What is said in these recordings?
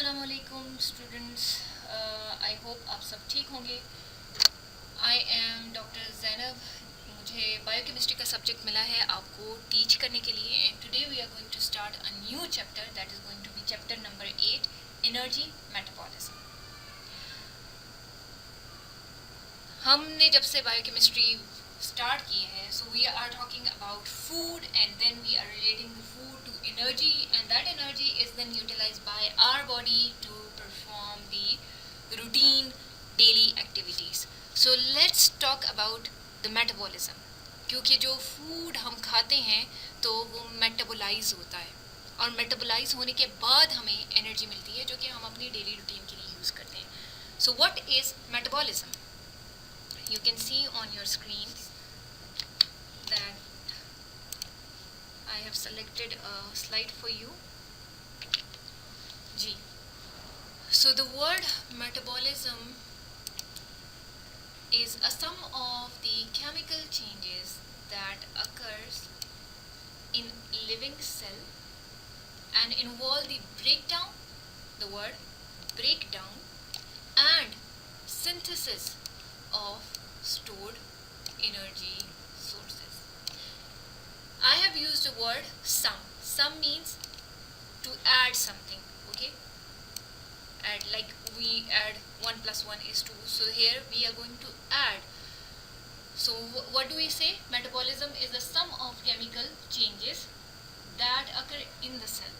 अस्सलामुअलैकुम students, I hope आप सब ठीक होंगे। I am doctor Zainab. मुझे बायोकेमिस्ट्री का सब्जेक्ट मिला है आपको टीच करने के लिए, and today we are going to start a new chapter that is going to be chapter number 8, energy metabolism. हमने जब से बायोकेमिस्ट्री स्टार्ट की है, so we are talking about food and then we are relating the food to energy, and that energy is then utilised by our body to perform the routine daily activities. So let's talk about the metabolism, क्योंकि जो food हम खाते हैं तो वो metabolise होता है, और मेटाबोलाइज होने के बाद हमें एनर्जी मिलती है जो कि हम अपनी डेली रूटीन के लिए यूज़ करते हैं। So what is metabolism? You can see on your screen that I have selected a slide for you. Ji. So the word metabolism is a sum of the chemical changes that occurs in living cell and involve the breakdown, the word breakdown, and synthesis of stored energy sources. I have used the word sum. Sum means to add something, okay? Add, like we add 1 plus 1 is 2. So here we are going to add. So what do we say? Metabolism is the sum of chemical changes that occur in the cell.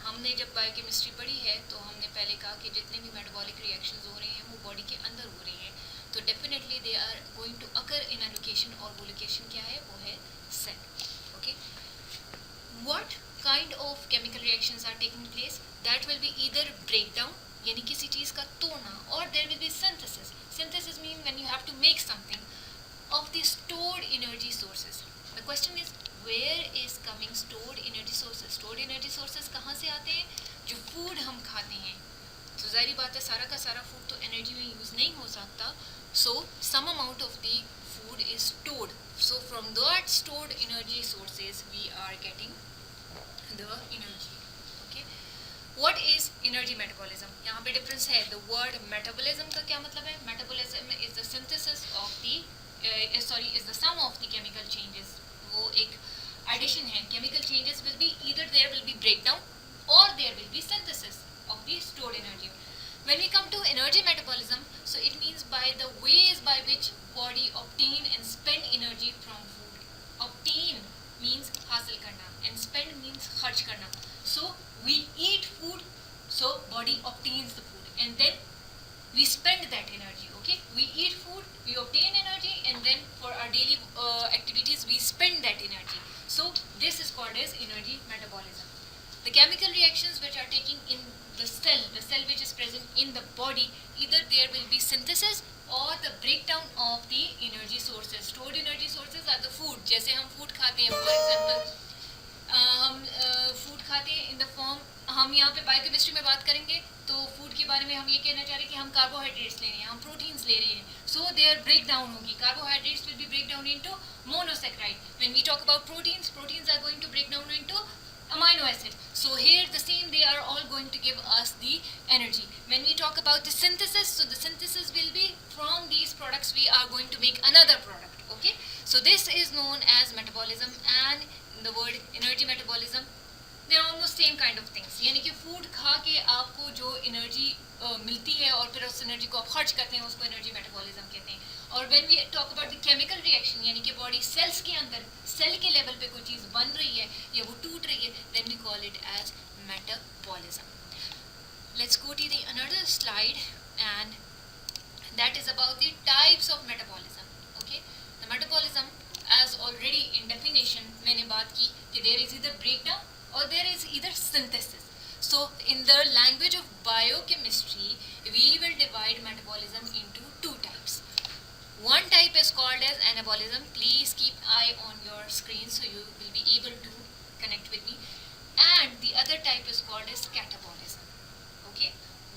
हमने जब biochemistry पढ़ी है तो हमने पहले कहा कि जितने भी मेटाबॉलिक रिएक्शंस हो रहे हैं वो बॉडी के अंदर हो रहे हैं, तो definitely they are going to occur in a location, और वो लोकेशन क्या है? वो है cell. Okay, what kind of chemical reactions are taking place? That will be either breakdown, यानी किसी चीज़ का तोड़ना, और there will be synthesis. Synthesis mean when you have to make something of the stored energy sources. The question is where is coming stored energy sources? Stored energy sources कहाँ से आते हैं? जो फूड हम खाते हैं। तो जाहिर बात है सारा का सारा फूड तो एनर्जी में यूज़ नहीं हो सकता, so some amount of the food is stored, so from that stored energy sources we are getting the energy. Okay, what is energy metabolism? यहाँ पे difference है। the word metabolism का क्या मतलब है? metabolism is the synthesis of the is the sum of the chemical changes. वो एक addition है। chemical changes will be either there will be breakdown or there will be synthesis of the stored energy. When we come to energy metabolism, so it means by the ways by which body obtain and spend energy from food. Obtain means हासिल करना and spend means खर्च करना. So we eat food, so body obtains the food and then we spend that energy. Okay, we eat food, we obtain energy, and then for our daily activities we spend that energy. So this is called as energy metabolism. The chemical reactions which are taking in the cell which is present in the body, either there will be synthesis or the breakdown of the energy sources. Stored energy sources are the food. जैसे हम food खाते हैं, for example हम food खाते हैं in the form, हम यहाँ पे बायोकेमिस्ट्री में बात करेंगे तो फूड के बारे में हम ये कहना चाह रहे हैं कि हम कार्बोहाइड्रेट्स ले रहे हैं, हम प्रोटीन्स ले रहे हैं, सो देयर ब्रेकडाउन होगी। Carbohydrates will be break down into monosaccharide. When we talk about proteins, proteins are going to break down into amino acid. So here the same, they are all going to give us the energy. When we talk about the synthesis, so the synthesis will be from these products we are going to make another product. Okay, so this is known as metabolism, and the word energy metabolism, they are almost same kind of things. यानी कि food खा के आपको जो energy मिलती है और फिर उस एनर्जी को आप खर्च करते हैं, उसको एनर्जी मेटाबॉलिज्म कहते हैं। और when we talk about the chemical reaction, यानी कि बॉडी सेल्स के अंदर सेल के लेवल पे कोई चीज़ बन रही है या वो टूट रही है, then we call it as metabolism. Let's go to the another slide, and that is about the types of metabolism. Okay, the metabolism as already in definition मैंने बात की कि there is either breakdown or there is either synthesis. So in the language of biochemistry, we will divide metabolism into two types. One type is called as anabolism. Please keep eye on your screen so you will be able to connect with me. And the other type is called as catabolism. Okay,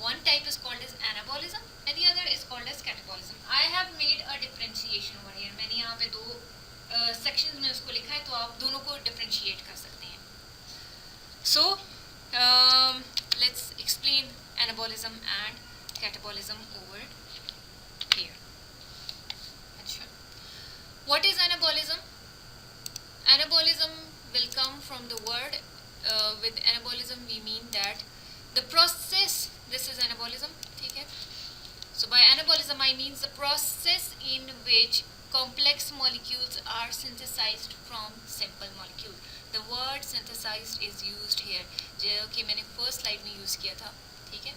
one type is called as anabolism and the other is called as catabolism. I have made a differentiation over here. मैंने यहाँ पे दो sections में उसको लिखा है, तो आप दोनों को differentiate कर सकते हैं. So let's anabolism and catabolism over here. Achha. What is anabolism? Anabolism will come from the word, with anabolism we mean that the process, this is anabolism, okay? So by anabolism I means the process in which complex molecules are synthesized from simple molecules. The word synthesized is used here, जो कि मैंने first slide में use किया था, ठीक है?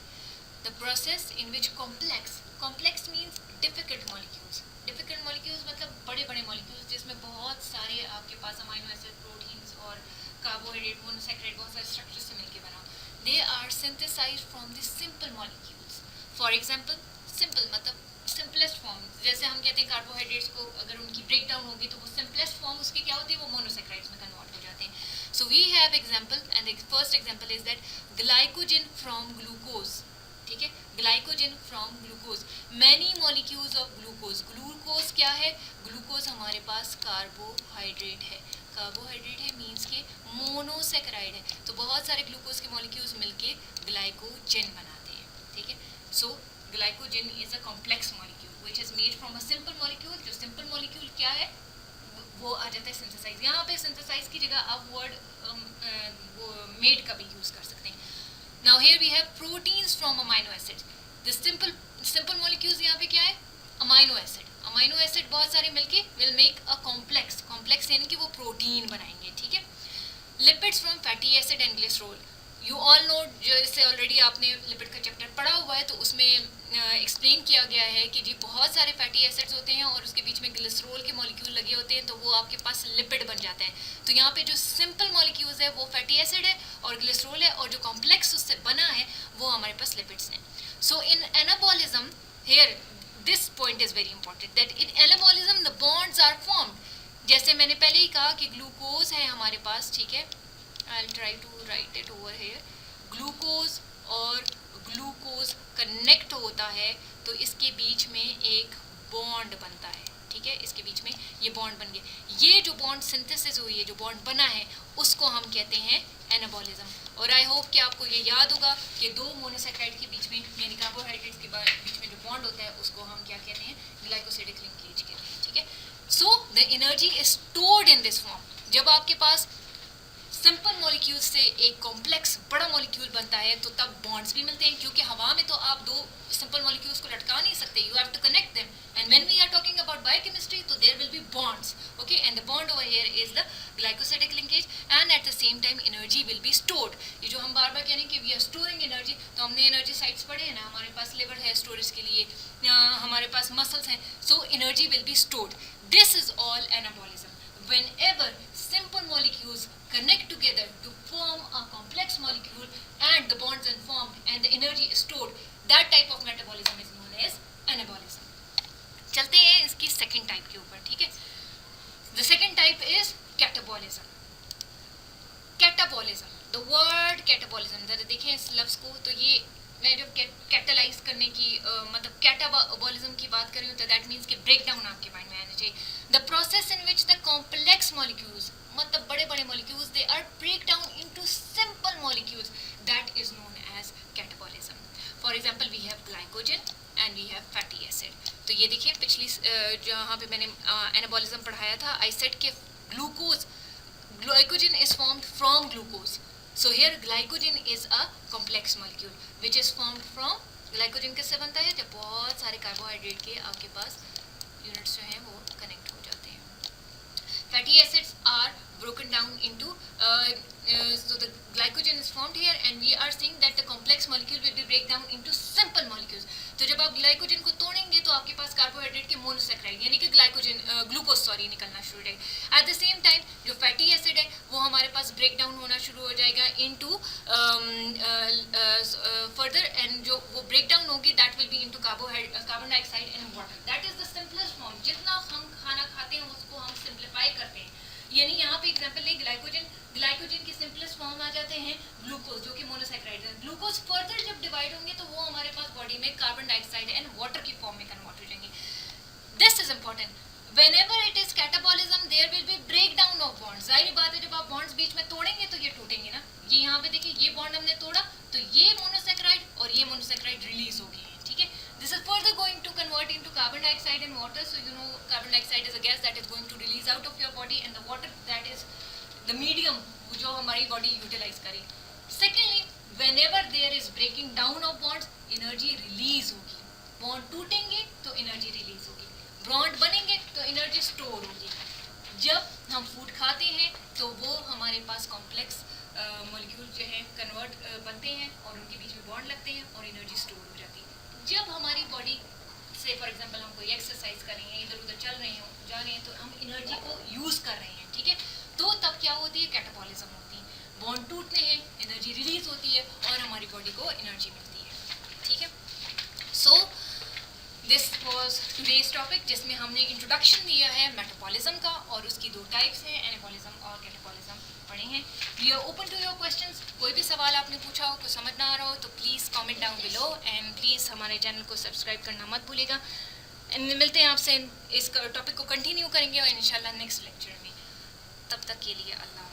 The process in which complex means difficult molecules. Difficult molecules मतलब बड़े बड़े molecules जिसमें बहुत सारे आपके पास अमाइनो एसिड, प्रोटीन्स और कार्बोहाइड्रेट, मोनोसैकेराइड, बहुत सारे स्ट्रक्चर से मिलके बना. They are synthesized from the simple molecules. For example, simple मतलब simplest form. जैसे हम कहते हैं कार्बोहाइड्रेट्स को अगर उनकी ब्रेक डाउन होगी तो वो simplest form उसकी क्या होती है, वो मोनोसैकेराइड्स में कन्वर्ट हो जाते हैं. So we have example, and the first example is that glycogen from glucose. ठीक है, glycogen from glucose. Many molecules of glucose. Glucose क्या है? ग्लूकोज हमारे पास कार्बोहाइड्रेट है. कार्बोहाइड्रेट है मीन्स के मोनोसैकेराइड है. तो बहुत सारे ग्लूकोज के मॉलिक्यूल्स मिलके ग्लाइकोजन बनाते हैं. ठीक है, so glycogen is a complex molecule which is made from a simple molecule. जो सिंपल मॉलिक्यूल क्या है वो आ जाता है सिंथेसाइज. यहाँ पे सिंथेसाइज की जगह आप वर्ड मेड का भी यूज कर सकते हैं. Now here we have proteins from amino acids. The simple molecules यहाँ पे क्या है? Amino acid. Amino acid बहुत सारे मिलके will make a complex यानी कि वो प्रोटीन बनाएंगे. ठीक है. Lipids from fatty acid and glycerol. You all know, जैसे ऑलरेडी आपने लिपिड का चैप्टर पढ़ा हुआ है तो उसमें एक्सप्लेन किया गया है कि जी बहुत सारे फैटी एसिड्स होते हैं और उसके बीच में ग्लिसरॉल के मॉलिक्यूल लगे होते हैं तो वो आपके पास लिपिड बन जाता है. तो यहाँ पे जो सिंपल मॉलिक्यूल्स है वो फैटी एसिड है और ग्लिसरॉल है और जो कॉम्प्लेक्स उससे बना है वो हमारे पास लिपिड्स हैं. So in anabolism here this point is very important that in anabolism the bonds are formed. जैसे मैंने पहले ही कहा कि ग्लूकोज है हमारे पास, ठीक है, I'll try to write it over here. Glucose और ग्लूकोज कनेक्ट होता है तो इसके बीच में एक बॉन्ड बनता है. ठीक है, इसके बीच में ये बॉन्ड बन गया. ये जो बॉन्ड सिंथेसिस हुई है, जो बॉन्ड बना है, उसको हम कहते हैं एनाबॉलिज्म. और आई होप कि आपको ये याद होगा कि दो मोनोसैकेराइड के बीच में यानी कार्बोहाइड्रेट्स के बीच में जो बॉन्ड होता है उसको हम क्या कहते हैं? ग्लाइकोसिडिक लिंकेज कहते हैं. ठीक है, so the energy is stored in this form. जब आपके पास सिंपल मॉलिक्यूल से एक कॉम्प्लेक्स बड़ा मॉलिक्यूल बनता है तो तब बॉन्ड्स भी मिलते हैं, क्योंकि हवा में तो आप दो सिंपल मॉलिक्यूल्स को लटका नहीं सकते. You have to connect them, and when we are talking about biochemistry तो there will be bonds. Okay, and the bond over here is the glycosidic linkage and at the same time energy will be stored. ये जो हम बार बार कह रहे हैं कि we are storing energy, तो हमने एनर्जी साइट्स पढ़े हैं ना, हमारे पास लिवर है स्टोरेज के लिए, हमारे पास मसल्स हैं, so energy will be stored. This is all anabolism. Whenever simple molecules connect together to form a complex molecule and the bonds are formed and the energy is stored, that type of metabolism is known as anabolism. चलते हैं इसकी second type के ऊपर. ठीक है, the second type is catabolism. Catabolism, the word catabolism, जरा देखें इस लफ्ज़ को. तो ये मैं जब कैटलाइज करने की मतलब कैटाबॉलिज्म की बात कर रही हूँ तो दैट मीन्स कि ब्रेक डाउन आपके माइंड में आना चाहिए. The process in which the complex molecules मतलब बड़े बड़े molecules they are break down into simple molecules, that is known as catabolism. For example we have glycogen and we have fatty acid. तो ये देखिए पिछली जहाँ पे मैंने एनाबॉलिज्म पढ़ाया था, आई सेड के glycogen is formed from glucose. So here glycogen is a complex molecule which is formed from, glycogen किससे बनता है? जब बहुत सारे कार्बोहाइड्रेट के आपके पास यूनिट्स जो हैं वो कनेक्ट हो जाते हैं. Fatty acids are broken down into so the glycogen is formed here and we are seeing that the complex molecule will be break down into simple molecules. तो जब आप ग्लाइकोजन को तोड़ेंगे तो आपके पास कार्बोहाइड्रेट के मोनोसैकेराइड यानी कि ग्लूकोज निकलना शुरू हो जाएगा. एट द सेम टाइम जो फैटी एसिड है वो हमारे पास ब्रेक डाउन होना शुरू हो जाएगा इनटू फर्दर, एंड जो वो ब्रेक डाउन होगी that will B into carbon dioxide and water. That is the simplest form. जितना हम खाना खाते हैं उसको हम सिंप्लीफाई करते हैं. यानी यहाँ पे एग्जांपल ले ग्लाइकोजन की सिंपलेस्ट फॉर्म आ जाते हैं ग्लूकोज जो कि मोनोसैकेराइड है. ग्लूकोज फर्दर जब डिवाइड होंगे तो वो हमारे पास बॉडी में कार्बन डाइऑक्साइड एंड वाटर की फॉर्म में कन्वर्ट हो जाएंगे. This is important. Whenever it is catabolism, there will be breakdown of bonds. जाहिर बात है जब आप bonds बीच में तोड़ेंगे तो ये टूटेंगे ना. ये यहाँ पे देखिए ये बॉन्ड हमने तोड़ा तो ये मोनोसैकेराइड और ये monosaccharide whenever there is breaking down of bonds, energy release होगी. बॉन्ड टूटेंगे तो एनर्जी रिलीज होगी, बॉन्ड बनेंगे तो एनर्जी स्टोर होगी. जब हम फूड खाते हैं तो वो हमारे पास कॉम्प्लेक्स मॉलिक्यूल जो है कन्वर्ट बनते हैं और उनके बीच में बॉन्ड लगते हैं और एनर्जी स्टोर हो जाती है. जब हमारी बॉडी से फॉर एग्जांपल हम कोई एक्सरसाइज कर रहे हैं, इधर उधर चल रहे हैं, जा रहे हैं, तो हम एनर्जी को यूज़ कर रहे हैं, ठीक है. तो तब क्या होती है, कैटाबॉलिज्म होती है. बॉन्ड टूटते हैं, एनर्जी रिलीज होती है और हमारी बॉडी को एनर्जी मिलती है, ठीक है. So this was today's topic जिसमें हमने इंट्रोडक्शन दिया है मेटाबॉलिज्म का और उसकी दो टाइप्स हैं, एनाबॉलिज्म और कैटाबॉलिज्म पढ़े हैं. We are open to your questions. कोई भी सवाल आपने पूछा हो, कुछ समझ ना आ रहा हो तो please comment down below and please हमारे चैनल को सब्सक्राइब करना मत भूलिएगा. मिलते हैं आपसे, इस टॉपिक को कंटिन्यू करेंगे और इंशाल्लाह नेक्स्ट लेक्चर में. तब तक के लिए अल्लाह.